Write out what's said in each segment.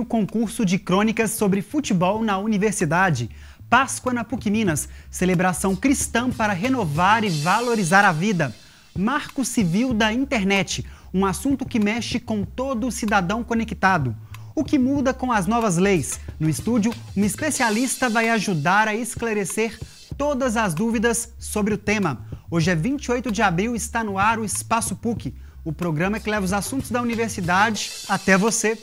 o concurso de crônicas sobre futebol na universidade. Páscoa na PUC Minas, celebração cristã para renovar e valorizar a vida. Marco Civil da Internet, um assunto que mexe com todo cidadão conectado. O que muda com as novas leis? No estúdio, um especialista vai ajudar a esclarecer todas as dúvidas sobre o tema. Hoje é 28 de abril e está no ar o Espaço PUC, o programa que leva os assuntos da universidade até você.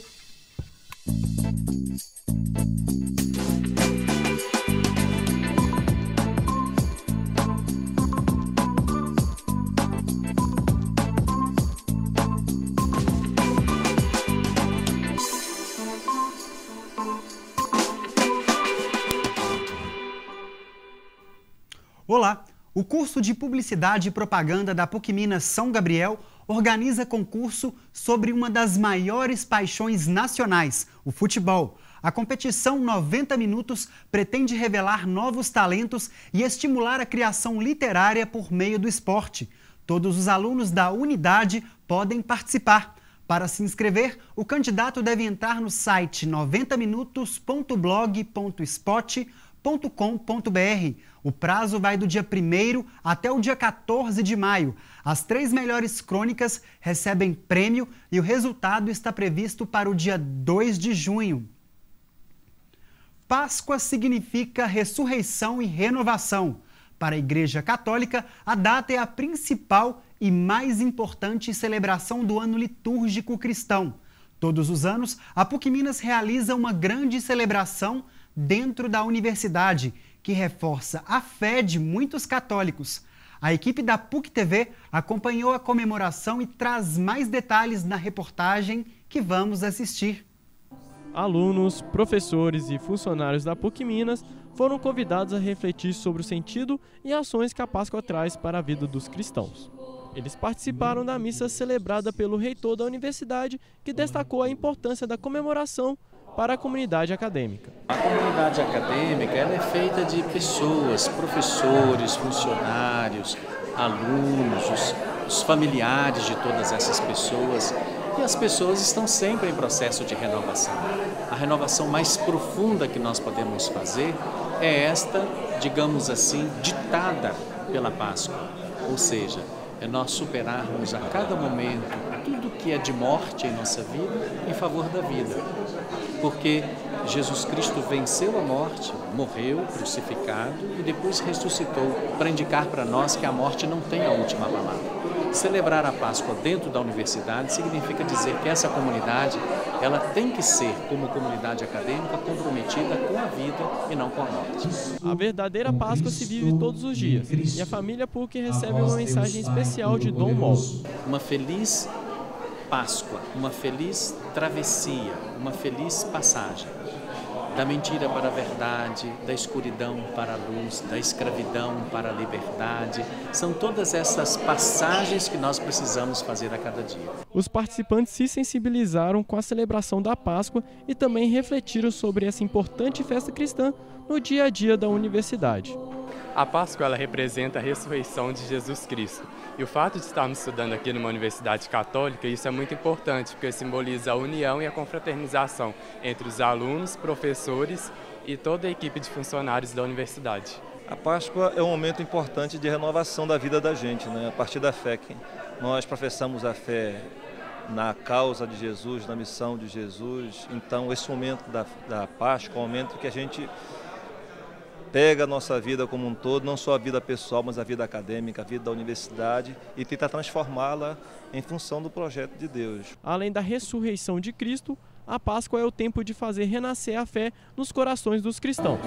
Olá! O curso de Publicidade e Propaganda da PUC Minas São Gabriel organiza concurso sobre uma das maiores paixões nacionais, o futebol. A competição 90 Minutos pretende revelar novos talentos e estimular a criação literária por meio do esporte. Todos os alunos da unidade podem participar. Para se inscrever, o candidato deve entrar no site 90minutos.blog.spot.com.br. O prazo vai do dia 1º até o dia 14 de maio. As 3 melhores crônicas recebem prêmio e o resultado está previsto para o dia 2 de junho. Páscoa significa ressurreição e renovação. Para a Igreja Católica, a data é a principal e mais importante celebração do ano litúrgico cristão. Todos os anos, a PUC Minas realiza uma grande celebração dentro da universidade, que reforça a fé de muitos católicos. A equipe da PUC TV acompanhou a comemoração e traz mais detalhes na reportagem que vamos assistir. Alunos, professores e funcionários da PUC Minas foram convidados a refletir sobre o sentido e ações que a Páscoa traz para a vida dos cristãos. Eles participaram da missa celebrada pelo reitor da universidade, que destacou a importância da comemoração para a comunidade acadêmica. A comunidade acadêmica ela é feita de pessoas, professores, funcionários, alunos, os familiares de todas essas pessoas. E as pessoas estão sempre em processo de renovação. A renovação mais profunda que nós podemos fazer é esta, digamos assim, ditada pela Páscoa. Ou seja, é nós superarmos a cada momento tudo que é de morte em nossa vida em favor da vida. Porque Jesus Cristo venceu a morte, morreu crucificado e depois ressuscitou para indicar para nós que a morte não tem a última palavra. Celebrar a Páscoa dentro da universidade significa dizer que essa comunidade ela tem que ser, como comunidade acadêmica, comprometida com a vida e não com a morte. A verdadeira Páscoa se vive todos os dias e a família PUC recebe uma mensagem especial de Dom Moll. Uma feliz Páscoa, uma feliz travessia, uma feliz passagem. Da mentira para a verdade, da escuridão para a luz, da escravidão para a liberdade. São todas essas passagens que nós precisamos fazer a cada dia. Os participantes se sensibilizaram com a celebração da Páscoa e também refletiram sobre essa importante festa cristã no dia a dia da universidade. A Páscoa ela representa a ressurreição de Jesus Cristo. E o fato de estarmos estudando aqui numa universidade católica, isso é muito importante, porque simboliza a união e a confraternização entre os alunos, professores e toda a equipe de funcionários da universidade. A Páscoa é um momento importante de renovação da vida da gente, né? A partir da fé. Nós professamos a fé na causa de Jesus, na missão de Jesus. Então, esse momento da Páscoa é um momento que a gente pega a nossa vida como um todo, não só a vida pessoal, mas a vida acadêmica, a vida da universidade, e tenta transformá-la em função do projeto de Deus. Além da ressurreição de Cristo, a Páscoa é o tempo de fazer renascer a fé nos corações dos cristãos,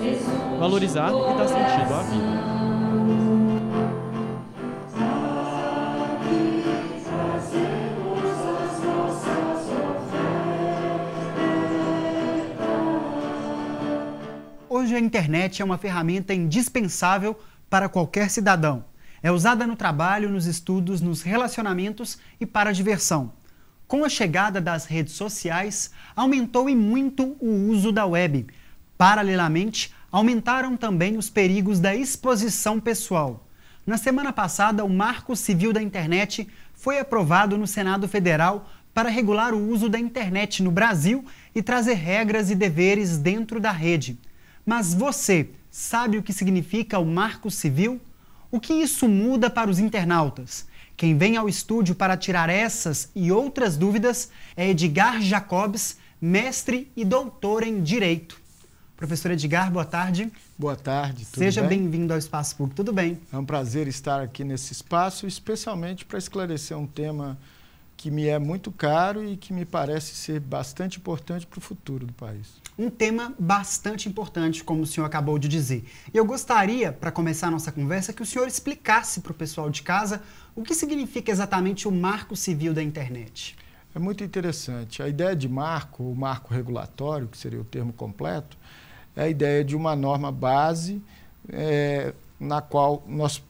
valorizar e dar sentido à vida. Hoje a internet é uma ferramenta indispensável para qualquer cidadão. É usada no trabalho, nos estudos, nos relacionamentos e para a diversão. Com a chegada das redes sociais, aumentou e muito o uso da web. Paralelamente, aumentaram também os perigos da exposição pessoal. Na semana passada, o Marco Civil da Internet foi aprovado no Senado Federal para regular o uso da internet no Brasil e trazer regras e deveres dentro da rede. Mas você sabe o que significa o Marco Civil? O que isso muda para os internautas? Quem vem ao estúdio para tirar essas e outras dúvidas é Edgar Jacobs, mestre e doutor em Direito. Professor Edgar, boa tarde. Boa tarde, tudo Seja bem? bem-vindo ao Espaço Público, tudo bem? É um prazer estar aqui nesse espaço, especialmente para esclarecer um tema que me é muito caro e que me parece ser bastante importante para o futuro do país. Um tema bastante importante, como o senhor acabou de dizer. E eu gostaria, para começar a nossa conversa, que o senhor explicasse para o pessoal de casa o que significa exatamente o Marco Civil da internet. É muito interessante. A ideia de marco, o marco regulatório, que seria o termo completo, é a ideia de uma norma base na qual nós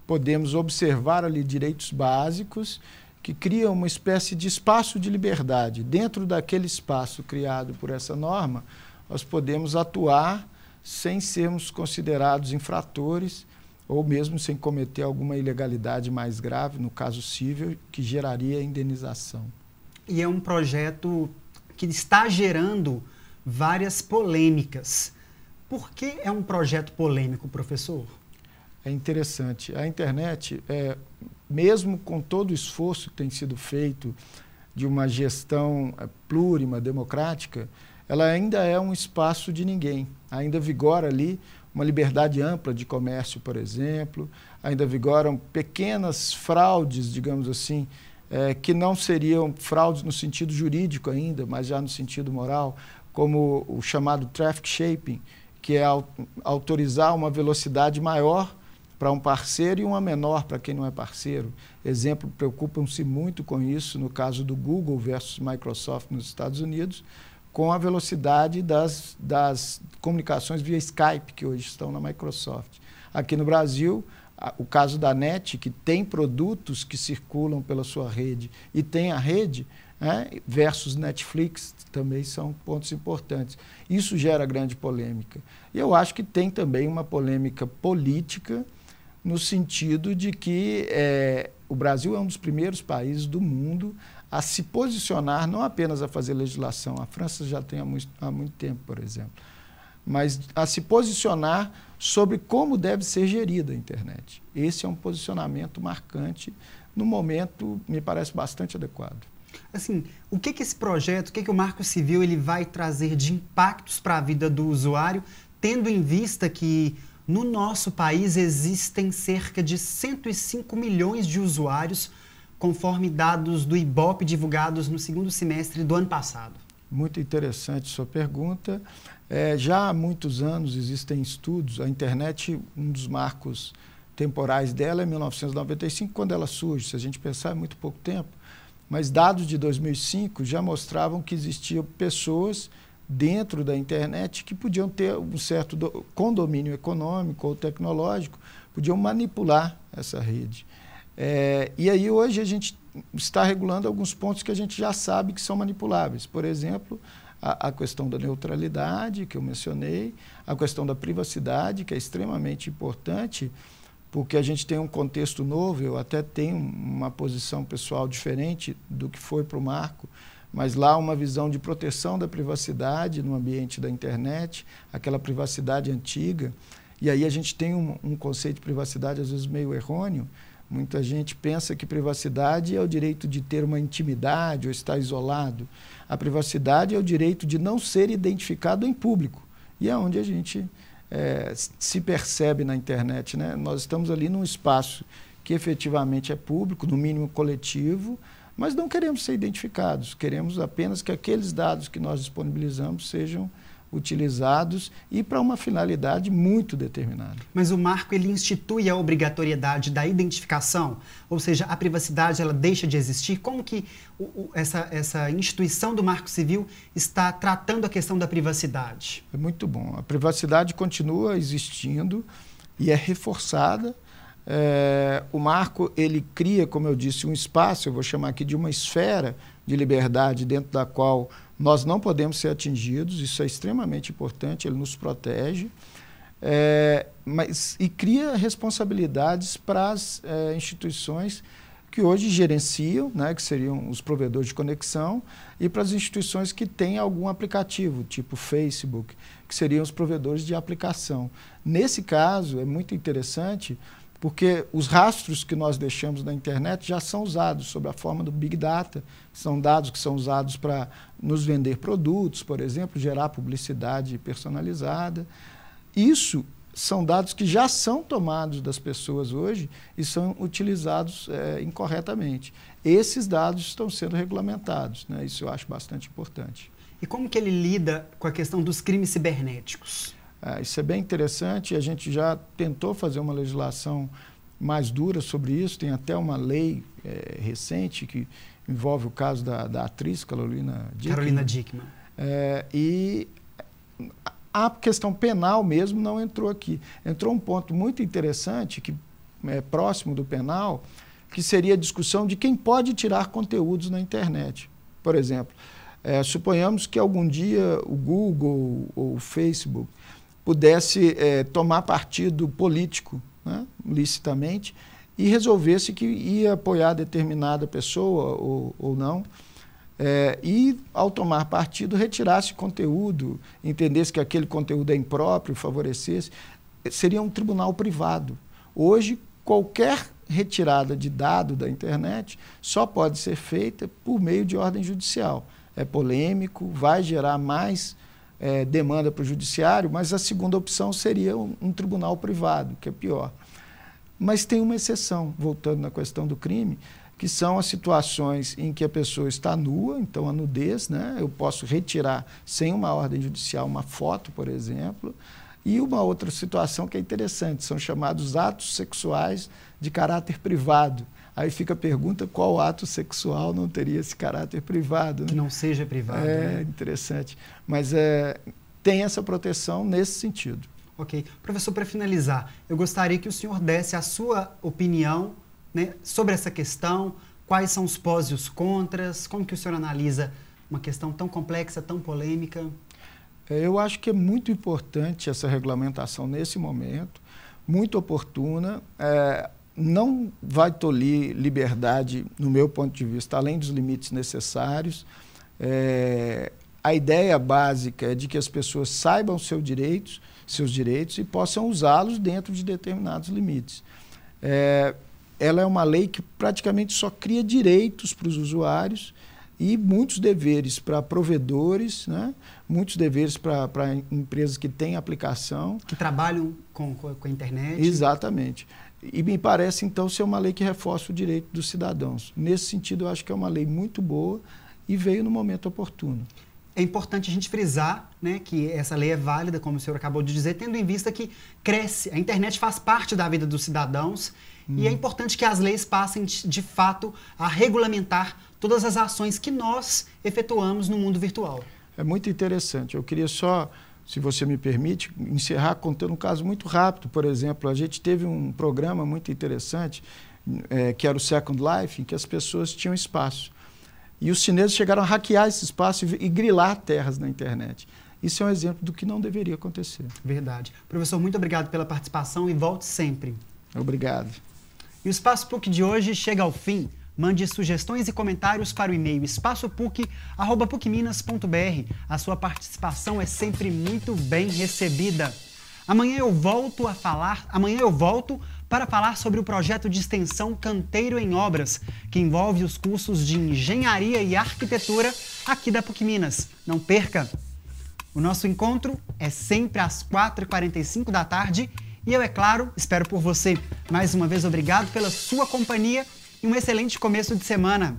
podemos observar ali direitos básicos que criam uma espécie de espaço de liberdade. Dentro daquele espaço criado por essa norma, nós podemos atuar sem sermos considerados infratores ou mesmo sem cometer alguma ilegalidade mais grave, no caso civil, que geraria indenização. E é um projeto que está gerando várias polêmicas. Por que é um projeto polêmico, professor? É interessante. A internet, mesmo com todo o esforço que tem sido feito de uma gestão plurima, democrática, ela ainda é um espaço de ninguém. Ainda vigora ali uma liberdade ampla de comércio, por exemplo, ainda vigoram pequenas fraudes, digamos assim, que não seriam fraudes no sentido jurídico ainda, mas já no sentido moral, como o chamado traffic shaping, que é autorizar uma velocidade maior para um parceiro e uma menor para quem não é parceiro. Exemplo, preocupam-se muito com isso no caso do Google versus Microsoft nos Estados Unidos, com a velocidade das comunicações via Skype, que hoje estão na Microsoft. Aqui no Brasil, o caso da NET, que tem produtos que circulam pela sua rede e tem a rede, versus Netflix, também são pontos importantes. Isso gera grande polêmica. E eu acho que tem também uma polêmica política, no sentido de que o Brasil é um dos primeiros países do mundo a se posicionar, não apenas a fazer legislação, a França já tem há muito tempo, por exemplo, mas a se posicionar sobre como deve ser gerida a internet. Esse é um posicionamento marcante, no momento, me parece bastante adequado. Assim, o que esse projeto, o que o Marco Civil ele vai trazer de impactos para a vida do usuário, tendo em vista que no nosso país existem cerca de 105 milhões de usuários, conforme dados do IBOP divulgados no segundo semestre do ano passado? Muito interessante sua pergunta. Já há muitos anos existem estudos, a internet, um dos marcos temporais dela é 1995, quando ela surge. Se a gente pensar, é muito pouco tempo. Mas dados de 2005 já mostravam que existiam pessoas dentro da internet que podiam ter um certo condomínio econômico ou tecnológico, podiam manipular essa rede. E aí hoje a gente está regulando alguns pontos que a gente já sabe que são manipuláveis. Por exemplo, a questão da neutralidade, que eu mencionei, a questão da privacidade, que é extremamente importante, porque a gente tem um contexto novo. Eu até tenho uma posição pessoal diferente do que foi para o Marco, mas lá uma visão de proteção da privacidade no ambiente da internet, aquela privacidade antiga. E aí a gente tem um conceito de privacidade às vezes meio errôneo. Muita gente pensa que privacidade é o direito de ter uma intimidade ou estar isolado. A privacidade é o direito de não ser identificado em público. E é onde a gente se percebe na internet, né? Nós estamos ali num espaço que efetivamente é público, no mínimo coletivo, mas não queremos ser identificados, queremos apenas que aqueles dados que nós disponibilizamos sejam utilizados e para uma finalidade muito determinada. Mas o Marco ele institui a obrigatoriedade da identificação, ou seja, a privacidade ela deixa de existir? Como que essa instituição do Marco Civil está tratando a questão da privacidade? É muito bom. A privacidade continua existindo e é reforçada. O Marco ele cria, como eu disse, um espaço, eu vou chamar aqui de uma esfera de liberdade dentro da qual nós não podemos ser atingidos, isso é extremamente importante, ele nos protege, e cria responsabilidades para as instituições que hoje gerenciam, né, que seriam os provedores de conexão, e para as instituições que têm algum aplicativo, tipo Facebook, que seriam os provedores de aplicação. Nesse caso, é muito interessante, porque os rastros que nós deixamos na internet já são usados sob a forma do Big Data, são dados que são usados para nos vender produtos, por exemplo, gerar publicidade personalizada. Isso são dados que já são tomados das pessoas hoje e são utilizados incorretamente. Esses dados estão sendo regulamentados, né? Isso eu acho bastante importante. E como que ele lida com a questão dos crimes cibernéticos? Isso é bem interessante, a gente já tentou fazer uma legislação mais dura sobre isso, tem até uma lei recente que envolve o caso da atriz Carolina Dickman. E a questão penal mesmo não entrou aqui. Entrou um ponto muito interessante, que é próximo do penal, que seria a discussão de quem pode tirar conteúdos na internet. Por exemplo, suponhamos que algum dia o Google ou o Facebook pudesse tomar partido político, né, licitamente, e resolvesse que ia apoiar determinada pessoa ou não, e, ao tomar partido, retirasse conteúdo, entendesse que aquele conteúdo é impróprio, favorecesse, seria um tribunal privado. Hoje, qualquer retirada de dado da internet só pode ser feita por meio de ordem judicial. É polêmico, vai gerar mais demanda para o judiciário, mas a segunda opção seria um tribunal privado, que é pior. Mas tem uma exceção, voltando na questão do crime, que são as situações em que a pessoa está nua, então a nudez, né? Eu posso retirar sem uma ordem judicial uma foto, por exemplo, e uma outra situação que é interessante, são chamados atos sexuais de caráter privado. Aí fica a pergunta, qual ato sexual não teria esse caráter privado? Né? Que não seja privado. Né? Interessante. Mas tem essa proteção nesse sentido. Ok. Professor, para finalizar, eu gostaria que o senhor desse a sua opinião, né, sobre essa questão, quais são os pós e os contras, como que o senhor analisa uma questão tão complexa, tão polêmica? Eu acho que é muito importante essa regulamentação nesse momento, muito oportuna, não vai tolir liberdade, no meu ponto de vista, além dos limites necessários. A ideia básica é de que as pessoas saibam seus direitos e possam usá-los dentro de determinados limites. Ela é uma lei que praticamente só cria direitos para os usuários e muitos deveres para provedores, né? Muitos deveres para empresas que têm aplicação. Que trabalham com a internet. Exatamente. E me parece, então, ser uma lei que reforça o direito dos cidadãos. Nesse sentido, eu acho que é uma lei muito boa e veio no momento oportuno. É importante a gente frisar, né, que essa lei é válida, como o senhor acabou de dizer, tendo em vista que cresce, a internet faz parte da vida dos cidadãos e é importante que as leis passem, de fato, a regulamentar todas as ações que nós efetuamos no mundo virtual. É muito interessante. Eu queria só, se você me permite, encerrar contando um caso muito rápido. Por exemplo, a gente teve um programa muito interessante, que era o Second Life, em que as pessoas tinham espaço. E os chineses chegaram a hackear esse espaço e grilar terras na internet. Isso é um exemplo do que não deveria acontecer. Verdade. Professor, muito obrigado pela participação e volte sempre. Obrigado. E o Espaço PUC de hoje chega ao fim. Mande sugestões e comentários para o e-mail espaçopuc@pucminas.br. A sua participação é sempre muito bem recebida. Amanhã eu volto para falar sobre o projeto de extensão Canteiro em Obras, que envolve os cursos de Engenharia e Arquitetura aqui da PUC Minas. Não perca! O nosso encontro é sempre às 4h45 da tarde e eu, é claro, espero por você. Mais uma vez, obrigado pela sua companhia e um excelente começo de semana.